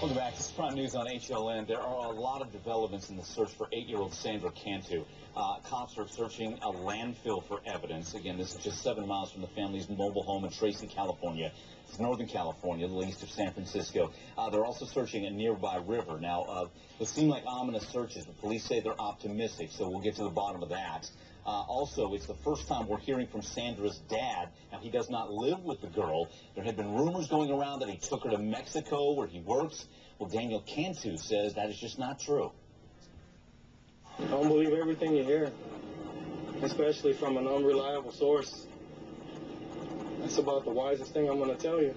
Welcome back. This is Prime News on HLN. There are a lot of developments in the search for 8-year-old Sandra Cantu. Cops are searching a landfill for evidence. Again, this is just 7 miles from the family's mobile home in Tracy, California. It's Northern California, the east of San Francisco. They're also searching a nearby river. Now, they seem like ominous searches, but police say they're optimistic, so we'll get to the bottom of that. Also, it's the first time we're hearing from Sandra's dad. Now, he does not live with the girl. There had been rumors going around that he took her to Mexico where he works. Well, Daniel Cantu says that is just not true. Don't believe everything you hear, especially from an unreliable source. That's about the wisest thing I'm going to tell you.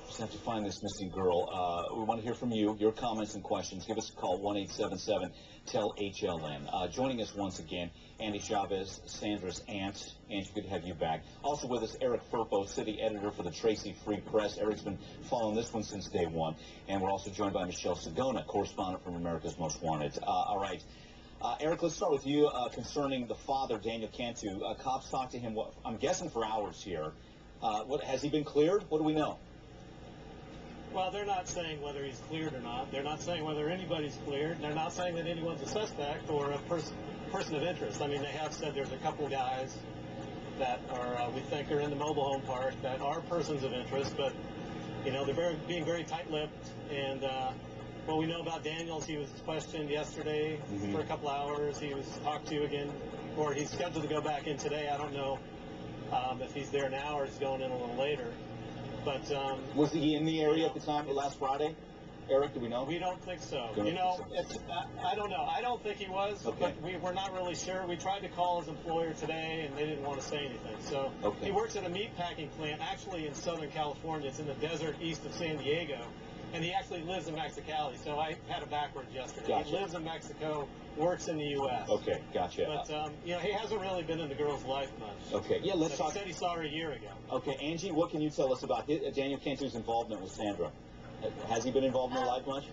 Just have to find this missing girl. We want to hear from you, your comments and questions. Give us a call, 1-877-TEL-HLN. Joining us once again, Andy Chavez, Sandra's aunt. Angie, good to have you back. Also with us, Eric Firpo, city editor for the Tracy Free Press. Eric's been following this one since day one. And we're also joined by Michelle Sagona, correspondent from America's Most Wanted. All right. Eric, let's start with you concerning the father, Daniel Cantu. Cops talked to him, I'm guessing for hours here. Has he been cleared? What do we know? Well, they're not saying whether he's cleared or not. They're not saying whether anybody's cleared. They're not saying that anyone's a suspect or a person of interest. I mean, they have said there's a couple guys that are, we think, are in the mobile home park that are persons of interest, but, you know, they're being very tight-lipped. And what we know about Daniel is he was questioned yesterday for a couple hours. He was talked to again, or he's scheduled to go back in today. I don't know if he's there now or he's going in a little later. But was he in the area at the time of last Friday? Eric, do we know? We don't think so. You know, I don't know. I don't think he was, but we're not really sure. We tried to call his employer today, and they didn't want to say anything. So he works at a meat packing plant, actually in Southern California. It's in the desert east of San Diego, and he actually lives in Mexicali. So I had it backwards yesterday. Gotcha. He lives in Mexico, works in the U.S. Okay, gotcha. But, you know, he hasn't really been in the girl's life much. Okay, yeah, let's talk. He said he saw her a year ago. Okay, Angie, what can you tell us about Daniel Cantu's involvement with Sandra? Has he been involved in her life much?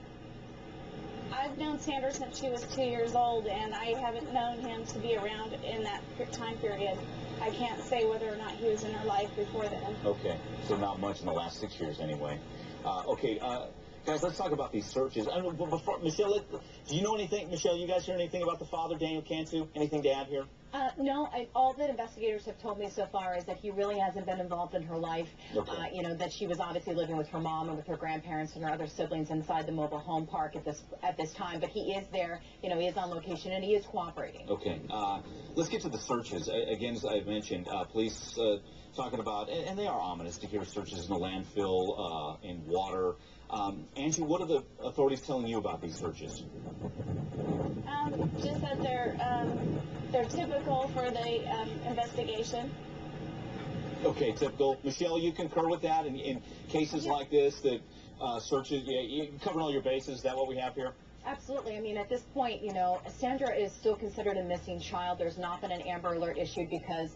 I've known Sandra since she was 2 years old, and I haven't known him to be around in that time period. I can't say whether or not he was in her life before then. Okay, so not much in the last 6 years anyway. Guys, let's talk about these searches. Before, Michelle, do you know anything? Michelle, you guys hear anything about the father, Daniel Cantu? Anything to add here? No, all that investigators have told me so far is that he really hasn't been involved in her life. Okay. You know, that she was obviously living with her mom and with her grandparents and her other siblings inside the mobile home park at this time. But he is there, you know, he is on location and he is cooperating. Okay. Let's get to the searches. Again, as I mentioned, police talking about, and they are ominous to hear searches in the landfill, in water. Angie, what are the authorities telling you about these searches? Just that they're typical for the investigation. Okay, typical. Michelle, you concur with that in cases like this, that searches, you covering all your bases? Is that what we have here? Absolutely. I mean, at this point, you know, Sandra is still considered a missing child. There's not been an Amber Alert issued because,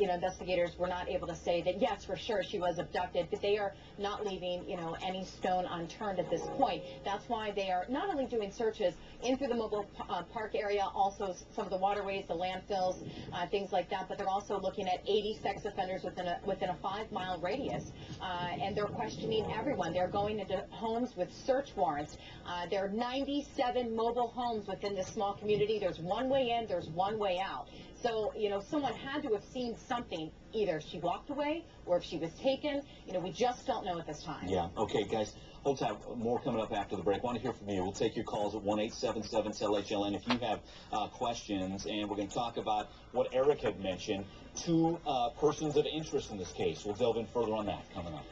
you know, investigators were not able to say that, yes, for sure, she was abducted, but they are not leaving, you know, any stone unturned at this point. That's why they are not only doing searches in through the mobile park area, also some of the waterways, the landfills, things like that, but they're also looking at 80 sex offenders within a 5-mile radius, and they're questioning everyone. They're going into homes with search warrants. There are 97 mobile homes within this small community. There's one way in, there's one way out. So, you know, someone had to have seen something. Either she walked away or if she was taken. You know, we just don't know at this time. Yeah. Okay, guys. Hold tight. More coming up after the break. Want to hear from you. We'll take your calls at 1-877-TEL-HLN if you have questions. And we're going to talk about what Eric had mentioned, 2 persons of interest in this case. We'll delve in further on that coming up.